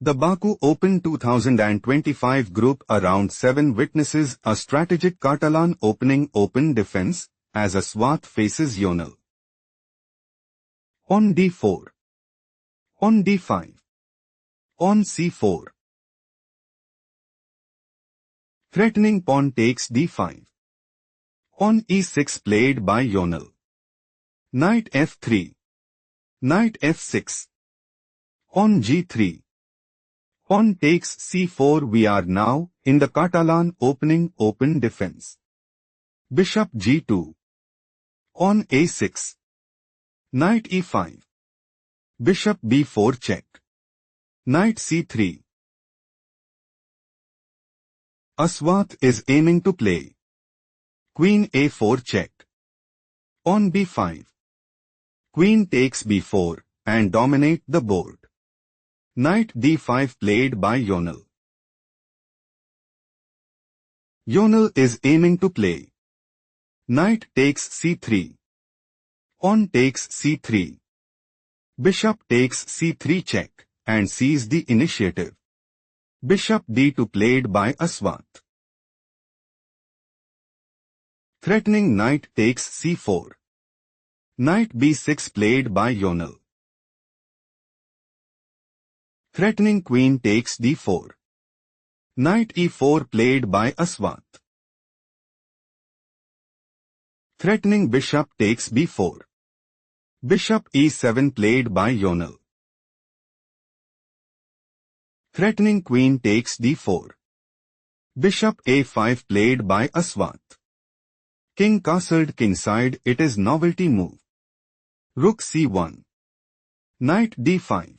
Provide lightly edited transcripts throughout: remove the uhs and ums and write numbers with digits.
The Baku Open 2025 Group Around 7 witnesses a strategic Catalan opening open defense as Aswath faces Yonal. On d4. On d5. On c4. Threatening pawn takes d5. On e6 played by Yonal. Knight f3. Knight f6. On g3. Pawn takes c4. We are now in the Catalan opening open defense. Bishop g2. On a6. Knight e5. Bishop b4 check. Knight c3. Aswath is aiming to play Queen a4 check. On b5. Queen takes b4 and dominate the board. Knight d5 played by Yonal. Yonal is aiming to play Knight takes c3. On takes c3. Bishop takes c3 check and sees the initiative. Bishop d2 played by Aswath. Threatening knight takes c4. Knight b6 played by Yonal. Threatening queen takes d4. Knight e4 played by Aswath. Threatening bishop takes b4. Bishop e7 played by Yonal. Threatening queen takes d4. Bishop a5 played by Aswath. King castled kingside. It is novelty move. Rook c1. Knight d5.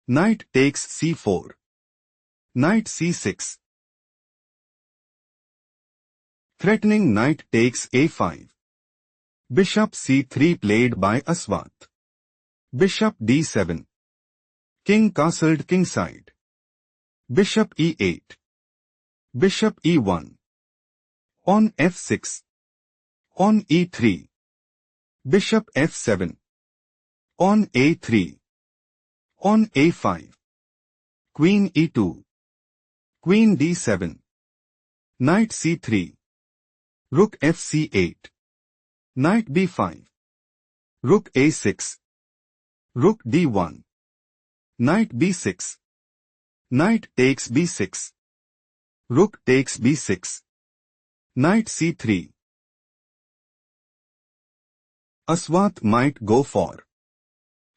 Knight takes c4. Knight c6. Threatening knight takes a5. Bishop c3 played by Aswath. Bishop d7. King castled kingside. Bishop e8. Bishop e1. On f6. On e3. Bishop f7. On a3. On a5. Queen e2. Queen d7. Knight c3. Rook fc8. Knight b5. Rook a6. Rook d1. Knight b6. Knight takes b6. Rook takes b6. Knight c3. Aswath might go for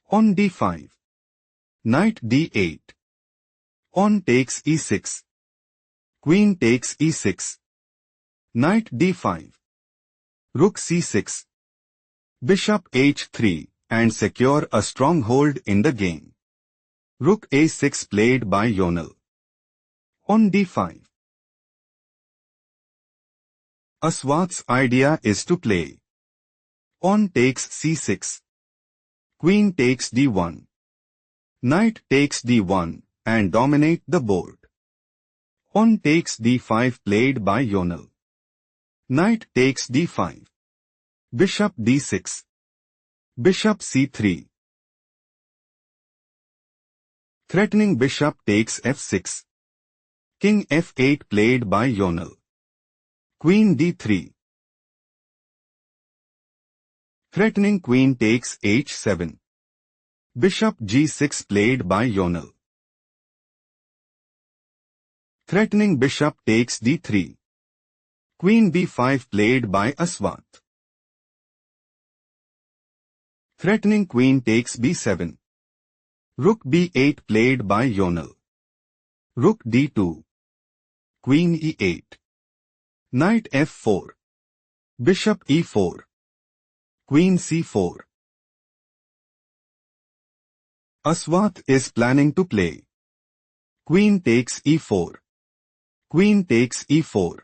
on d5. Knight d8. On takes e6. Queen takes e6. Knight d5. Rook c6. Bishop h3 and secure a stronghold in the game. Rook a6 played by Yonal. On d5. Aswath's idea is to play on takes c6. Queen takes d1. Knight takes d1 and dominate the board. On takes d5 played by Yonal. Knight takes d5. Bishop d6. Bishop c3. Threatening bishop takes f6. King f8 played by Yonal. Queen d3. Threatening queen takes h7. Bishop g6 played by Yonal. Threatening bishop takes d3. Queen b5 played by Aswath. Threatening queen takes b7. Rook b8 played by Yonal. Rook d2. Queen e8. Knight f4. Bishop e4. Queen c4. Aswath is planning to play Queen takes e4. Queen takes e4.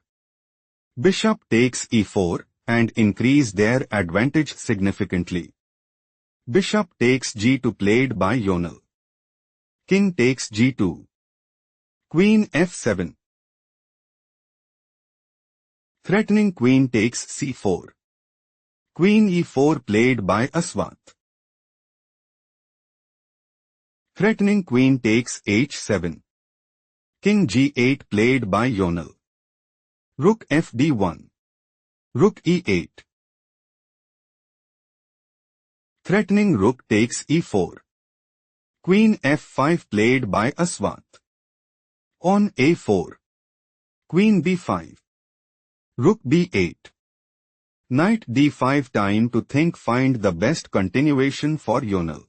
Bishop takes e4 and increase their advantage significantly. Bishop takes g2 played by Yonal. King takes g2. Queen f7. Threatening queen takes c4. Queen e4 played by Aswath. Threatening queen takes h7. King g8 played by Yonal. Rook fd1. Rook e8. Threatening rook takes e4. Queen f5 played by Aswath. On a4. Queen b5. Rook b8. Knight d5. Time to think, find the best continuation for Yonal.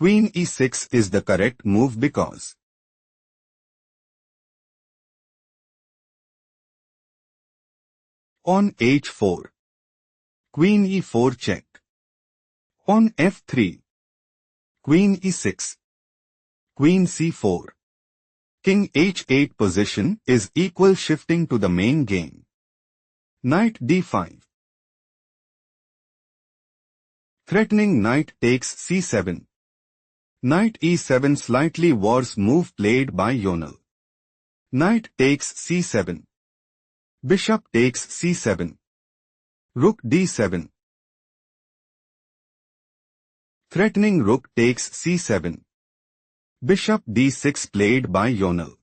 Queen e6 is the correct move because on h4. Queen e4 check. On f3. Queen e6. Queen c4. King h8 position is equal, shifting to the main game. Knight d5. Threatening knight takes c7. Knight e7. Slightly worse move played by Yonal. Knight takes c7. Bishop takes c7. Rook d7. Threatening rook takes c7. Bishop d6 played by Yonal.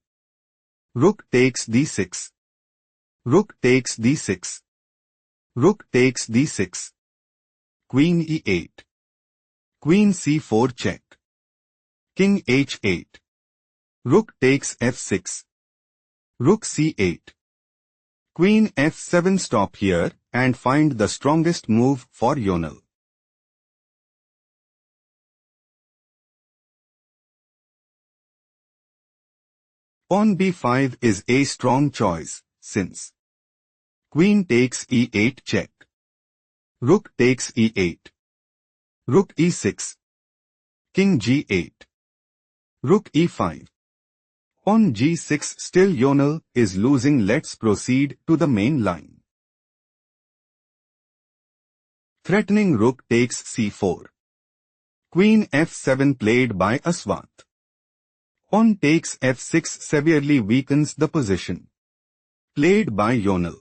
Rook takes d6. Rook takes d6. Rook takes d6. Queen e8. Queen c4 check. King h8. Rook takes f6. Rook c8. Queen f7. Stop here and find the strongest move for Yonal. Pawn b5 is a strong choice, since Queen takes e8 check. Rook takes e8. Rook e6. King g8. Rook e5. Pawn g6. Still Yonal is losing. Let's proceed to the main line. Threatening rook takes c4. Queen f7 played by Aswath. Pawn takes f6 severely weakens the position. Played by Yonal.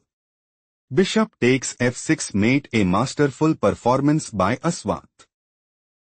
Bishop takes f6 mate, a masterful performance by Aswath.